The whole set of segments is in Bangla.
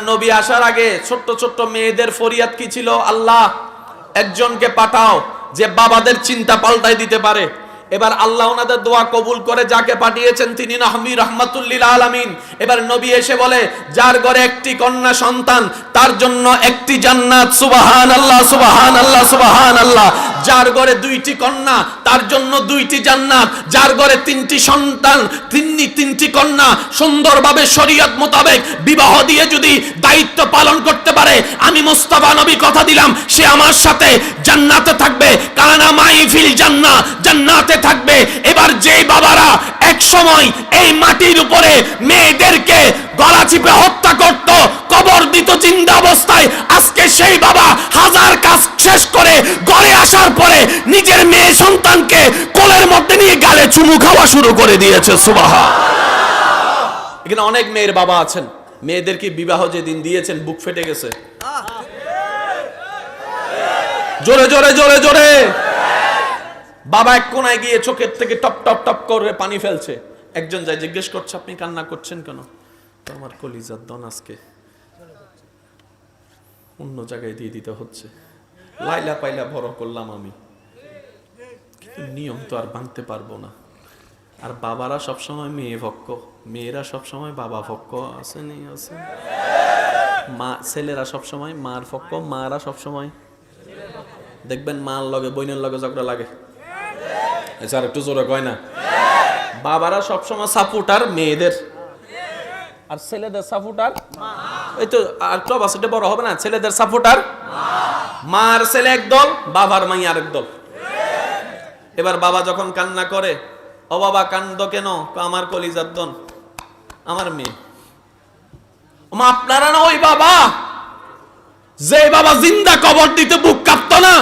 নবী আসার আগে ছোট্ট ছোট্ট মেয়েদের ফরিয়াদ কি ছিল? আল্লাহ একজনকে পাঠাও যে বাবাদের চিন্তা পাল্টাই দিতে পারে। এবার আল্লাহ ওনাদের দোয়া কবুল করে যাকে পাঠিয়েছেন তিনি নবী রাহমাতুল লিল আলামিন। এবার নবী এসে বলে, যার ঘরে একটি কন্যা সন্তান তার জন্য একটি জান্নাত। সুবহানাল্লাহ, সুবহানাল্লাহ, সুবহানাল্লাহ। যার ঘরে দুইটি কন্যা তার জন্য দুইটি জান্নাত। যার ঘরে তিনটি সন্তান, তিনটি কন্যা সুন্দরভাবে শরীয়ত মোতাবেক বিবাহ দিয়ে যদি দায়িত্ব পালন করতে পারে, আমি মুস্তাফা নবী কথা দিলাম সে আমার সাথে জান্নাতে থাকবে। কানা মাই ফিল জান্নাহ, জান্নাতে থাকবে। এবার যে বাবারা এক সময় এই মাটির উপরে মেয়েদেরকে গলা চিপে হত্যা করত, কবর দিত জিন্দা অবস্থায়, আজকে সেই বাবা হাজার কাজ শেষ করে ঘরে আসার পরে নিজের মেয়ে সন্তানকে কোলের মধ্যে নিয়ে গালে চুমু খাওয়া শুরু করে দিয়েছে। সুবহানাল্লাহ। এখানে অনেক মেয়ের বাবা আছেন, মেয়েদেরকে বিবাহ যেদিন দিয়েছেন বুক ফেটে গেছে। জোরে জোরে জোরে জোরে। বাবা এক কোনায় গিয়ে চোখের থেকে টপ টপ টপ করে পানি ফেলছে। একজন যায় জিজ্ঞেস করছে, আপনি কান্না করছেন কেন? তো আমার কলিজার দন আজকে অন্য জায়গায় দিয়ে দিতে হচ্ছে। লাইলা পাইলা বড় করলাম আমি, কিন্তু নিয়ম তো আর ভাঙতে পারবো না। আর বাবারা সবসময় মেয়ে ভক্ক, মেয়েরা সবসময় বাবা ভক্ক। আসেনি? আছে। মা ছেলেরা সবসময় মার ভক্ক, মারা সবসময় দেখবেন মার লগে বইনের লগে ঝগড়া লাগে। আর একটু জোরে কয় না। বাবারা সবসময় সাপোর্টার মেয়েদের, আর ছেলেদের সাপোর্টার এই তো আর ক্লাব আছে, এটা বড় হবে না। ছেলেদের সাপোর্টার মার ছেলে একদল, বাবার মাই আরেক দল। এবার বাবা যখন কান্না করে, ও বাবা কান্দ কেন? আমার কলিজার দন, আমার মেয়ে। মা আপনারা না ওই বাবা যে বাবা জিন্দা কবর দিতে বুক কাঁপতো না,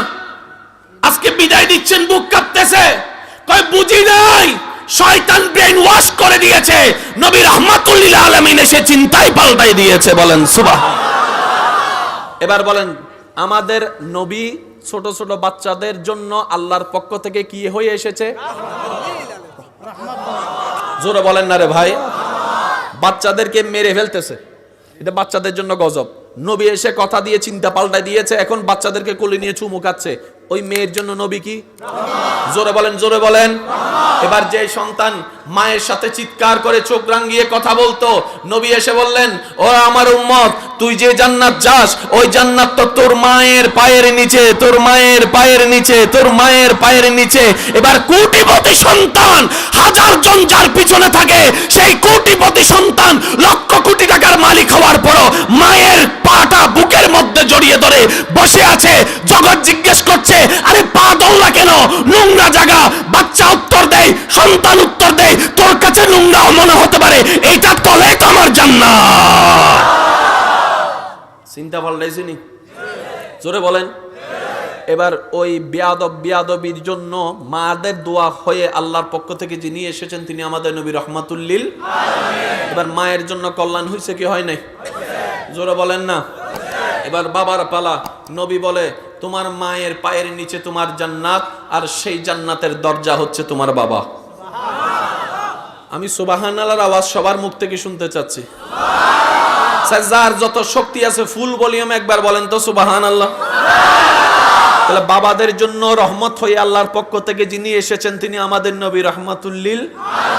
আজকে বিদায় দিচ্ছেন বুক কাঁপতেছে। কই বুঝি নাই, শয়তান ব্রেন ওয়াশ করে দিয়েছে। নবী রাহমাতুল লিল আলামিন এসে চিন্তায় পাল্টাই দিয়েছে। বলেন সুবহানাল্লাহ। এবার বলেন, আমাদের নবী ছোট ছোট বাচ্চাদের জন্য আল্লাহর পক্ষ থেকে কি হয়ে এসেছে? জোরে বলেন না রে ভাই। বাচ্চাদেরকে মেরে ফেলতেছে, এটা বাচ্চাদের জন্য গজব। নবী এসে কথা দিয়ে চিন্তা পাল্টাই দিয়েছে, এখন বাচ্চাদেরকে কোলে নিয়ে চুমু খাচ্ছে। ওই মেয়ের জন্য নবী কি? জোরে বলেন, জোরে বলেন। এবার যে সন্তান মায়ের সাথে চিৎকার করে চোখ রাঙিয়ে কথা বলতো, নবী এসে বললেন, ও আমার উম্মত, তুই যে জান্নাত যাস ওই জান্নাত তো তোর মায়ের পায়ের নিচে, তোর মায়ের পায়ের নিচে, তোর মায়ের পায়ের নিচে। এবার কোটিপতি সন্তান হাজার জন যার পিছনে থাকে, সেই কোটিপতি সন্তান লক্ষ কোটি টাকার মালিক হওয়ার পরও মায়ের পাটা বুকের মধ্যে জড়িয়ে ধরে বসে আছে। জগৎ জিজ্ঞেস করছে, আরে পা দল্লা কেন? নোংরা জায়গা। বাচ্চা উত্তর দেয়, সন্তান উত্তর দেয়, তোর কাছে নোংরা মনে হতে পারে, এইটা তলে তো আমার জান্নাত। চিন্তা পাল্টাইছিনি? জোরে বলেন। এবার ওই বেয়াদবির জন্য মাদের দোয়া হয়ে আল্লাহর পক্ষ থেকে যিনি এসেছেন তিনি আমাদের নবী রাহমাতুল লিল আলামিন। এবার মায়ের জন্য কল্যাণ হয়েছে কি হয় নাই? জোরে বলেন না। এবার বাবার পালা। নবী বলে, তোমার মায়ের পায়ের নিচে তোমার জান্নাত, আর সেই জান্নাতের দরজা হচ্ছে তোমার বাবা। আমি সুবহানাল্লাহর আওয়াজ সবার মুখ থেকে শুনতে চাচ্ছি। যার যত শক্তি আছে ফুল ভলিউমে একবার বলেন তো সুবহানাল্লাহ। তাহলে বাবাদের জন্য রহমত হয়ে আল্লাহর পক্ষ থেকে যিনি এসেছেন তিনি আমাদের নবী রাহমাতুল লিল আলামিন।